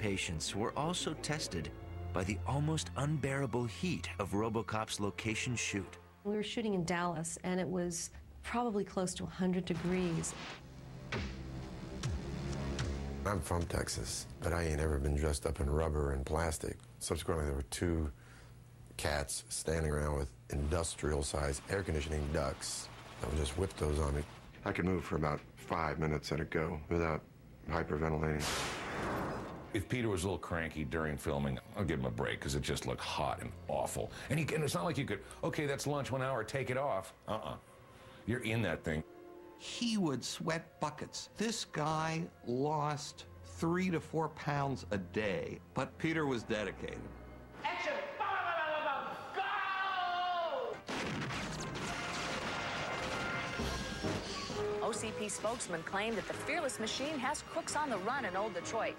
patience were also tested by the almost unbearable heat of Robocop's location shoot. We were shooting in Dallas, and it was probably close to 100 degrees. I'm from Texas, but I ain't ever been dressed up in rubber and plastic. Subsequently, there were two cats standing around with industrial-sized air conditioning ducts that would just whip those on me. I could move for about 5 minutes at a go without hyperventilating. If Peter was a little cranky during filming, I'll give him a break because it just looked hot and awful. And it's not like you could, okay, that's lunch 1 hour, take it off. You're in that thing. He would sweat buckets. This guy lost 3 to 4 pounds a day, but Peter was dedicated. Action! Go! OCP spokesman claimed that the fearless machine has crooks on the run in Old Detroit.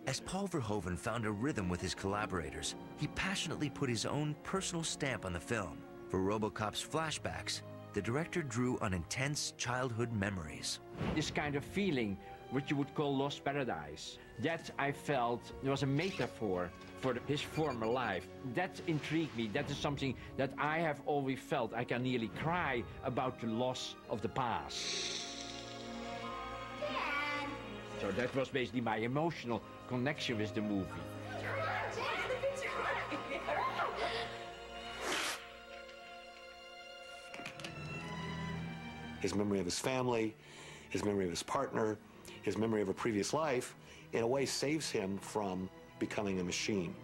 As Paul Verhoeven found a rhythm with his collaborators, he passionately put his own personal stamp on the film. For Robocop's flashbacks, the director drew on intense childhood memories. This kind of feeling, what you would call lost paradise, that I felt was a metaphor for his former life. That intrigued me. That is something that I have always felt. I can nearly cry about the loss of the past. Dad! So that was basically my emotional connection with the movie. His memory of his family, his memory of his partner, his memory of a previous life, in a way saves him from becoming a machine.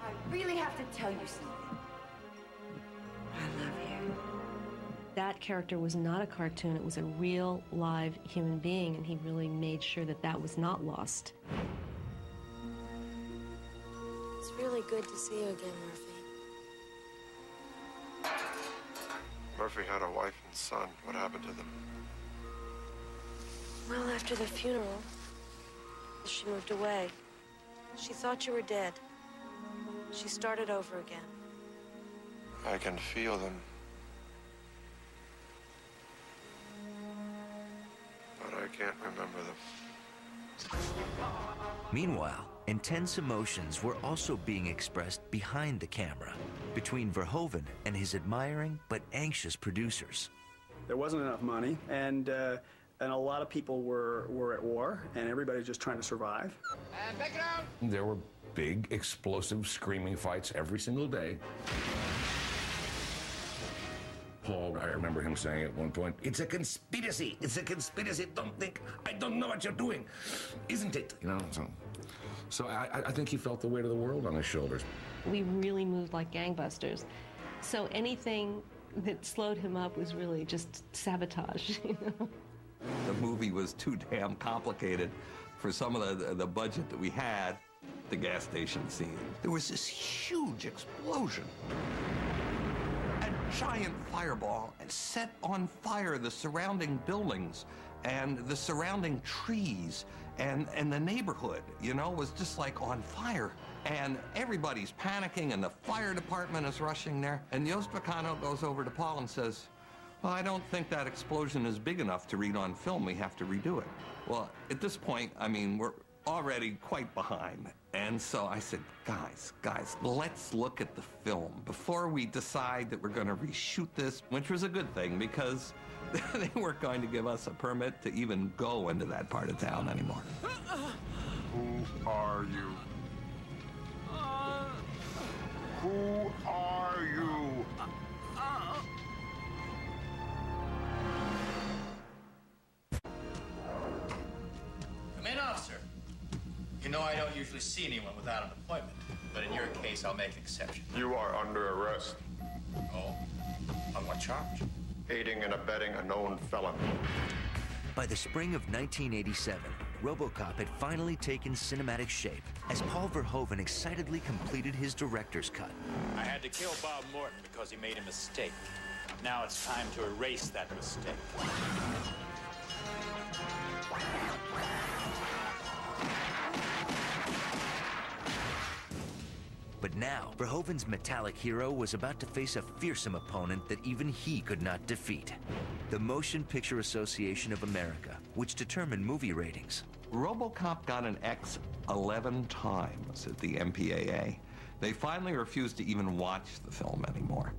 I really have to tell you something. I love you. That character was not a cartoon, it was a real, live human being, and he really made sure that that was not lost. It's really good to see you again, Murphy. Murphy had a wife and son. What happened to them? Well, after the funeral, she moved away. She thought you were dead. She started over again. I can feel them. But I can't remember them. Meanwhile, intense emotions were also being expressed behind the camera, between Verhoeven and his admiring but anxious producers. There wasn't enough money, and a lot of people were at war, and everybody was just trying to survive. And back it out! There were big, explosive, screaming fights every single day. Paul, I remember him saying at one point, "It's a conspiracy. It's a conspiracy. Don't think I don't know what you're doing, isn't it?" You know. So I think he felt the weight of the world on his shoulders. We really moved like gangbusters. So anything that slowed him up was really just sabotage, you know? The movie was too damn complicated for some of the budget that we had. The gas station scene. There was this huge explosion. A giant fireball set on fire the surrounding buildings and the surrounding trees and the neighborhood, you know, was just like on fire. And everybody's panicking and the fire department is rushing there. And Yost Vacano goes over to Paul and says, "Well, I don't think that explosion is big enough to read on film. We have to redo it." Well, at this point, I mean, we're already quite behind. And so I said, guys, let's look at the film before we decide that we're going to reshoot this, which was a good thing because they weren't going to give us a permit to even go into that part of town anymore. Who are you? Who are you? Come in, officer. You know I don't usually see anyone without an appointment, but in your case, I'll make an exception. You are under arrest. Oh? On what charge? Aiding and abetting a known felon. By the spring of 1987, Robocop had finally taken cinematic shape as Paul Verhoeven excitedly completed his director's cut. I had to kill Bob Morton because he made a mistake. Now it's time to erase that mistake. But But now, Verhoeven's metallic hero was about to face a fearsome opponent that even he could not defeat. The Motion Picture Association of America, which determined movie ratings. Robocop got an X 11 times at the MPAA. They finally refused to even watch the film anymore.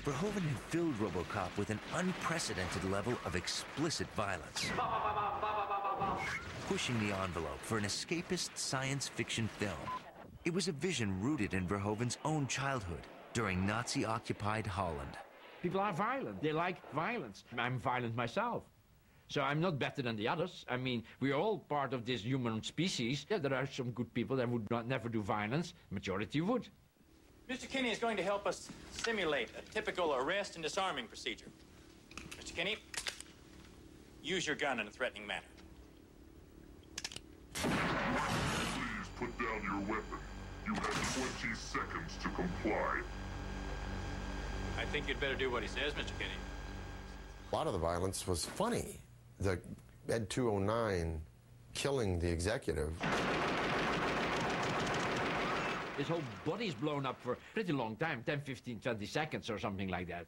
Verhoeven had filled Robocop with an unprecedented level of explicit violence, pushing the envelope for an escapist science fiction film. It was a vision rooted in Verhoeven's own childhood during Nazi-occupied Holland. People are violent. They like violence. I'm violent myself. So I'm not better than the others. I mean, we're all part of this human species. Yeah, there are some good people that would never do violence. Majority would. Mr. Kinney is going to help us simulate a typical arrest and disarming procedure. Mr. Kinney, use your gun in a threatening manner. Please put down your weapon. You have 20 seconds to comply. I think you'd better do what he says, Mr. Kinney. A lot of the violence was funny. The Ed 209 killing the executive. His whole body's blown up for a pretty long time, 10, 15, 20 seconds or something like that.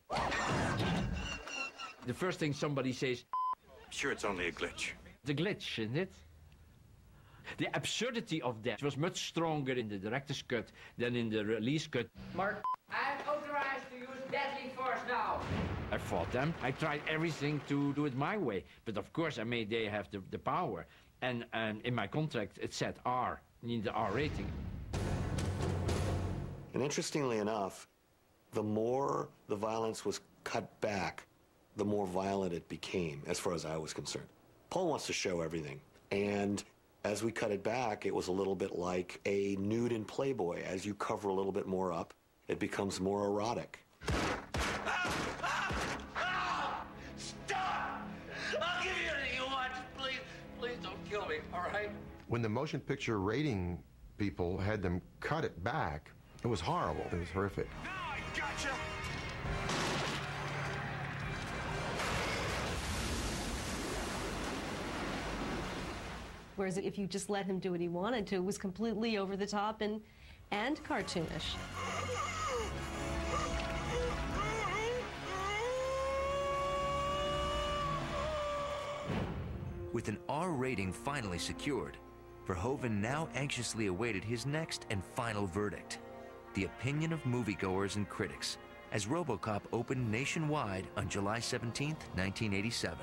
The first thing somebody says, Sure, it's only a glitch. The glitch, isn't it? The absurdity of that was much stronger in the director's cut than in the release cut. Mark, I am authorized to use deadly force now. I fought them. I tried everything to do it my way. But of course, I made they have the power. And in my contract, it said R, need the R rating. And interestingly enough, the more the violence was cut back, the more violent it became, as far as I was concerned. Paul wants to show everything. And as we cut it back, it was a little bit like a nude in Playboy. As you cover a little bit more up, it becomes more erotic. Stop! I'll give you anything you want. Please, please don't kill me, all right? When the motion picture rating people had them cut it back, it was horrible. It was horrific. Now I gotcha! Whereas if you just let him do what he wanted to, it was completely over the top and cartoonish. With an R rating finally secured, Verhoeven now anxiously awaited his next and final verdict, the opinion of moviegoers and critics, as Robocop opened nationwide on July 17, 1987.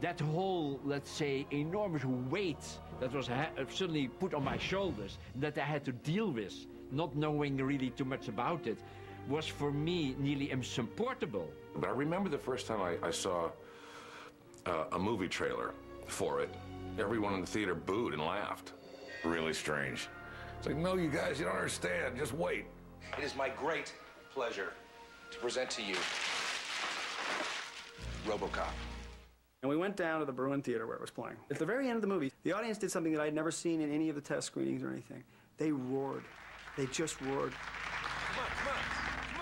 That whole, let's say, enormous weight that was suddenly put on my shoulders, that I had to deal with, not knowing really too much about it, was for me nearly insupportable. But I remember the first time I saw a movie trailer for it. Everyone in the theater booed and laughed. Really strange. It's like, no, you guys, you don't understand. Just wait. It is my great pleasure to present to you Robocop. And we went down to the Bruin Theater where it was playing. At the very end of the movie, the audience did something that I'd never seen in any of the test screenings or anything. They roared. They just roared. Come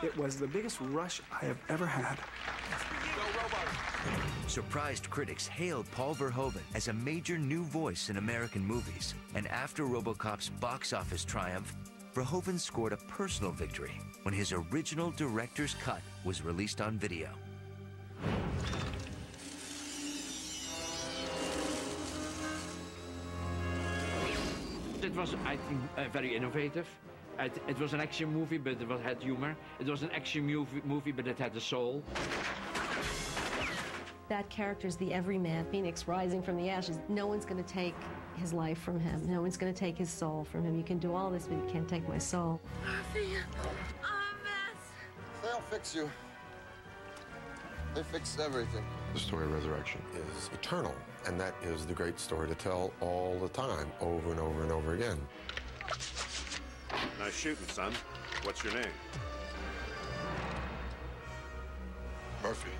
on. It was the biggest rush I have ever had. Surprised critics hailed Paul Verhoeven as a major new voice in American movies. And after Robocop's box office triumph, Verhoeven scored a personal victory when his original director's cut was released on video. It was, I think, very innovative. It was an action movie, but it had humor. It was an action movie, but it had a soul. That character's the everyman, Phoenix rising from the ashes. No one's going to take his life from him. No one's going to take his soul from him. You can do all this, but you can't take my soul. I'm a mess. They'll fix you. They fix everything. The story of resurrection is eternal, and that is the great story to tell all the time, over and over and over again. Nice shooting, son. What's your name? Murphy.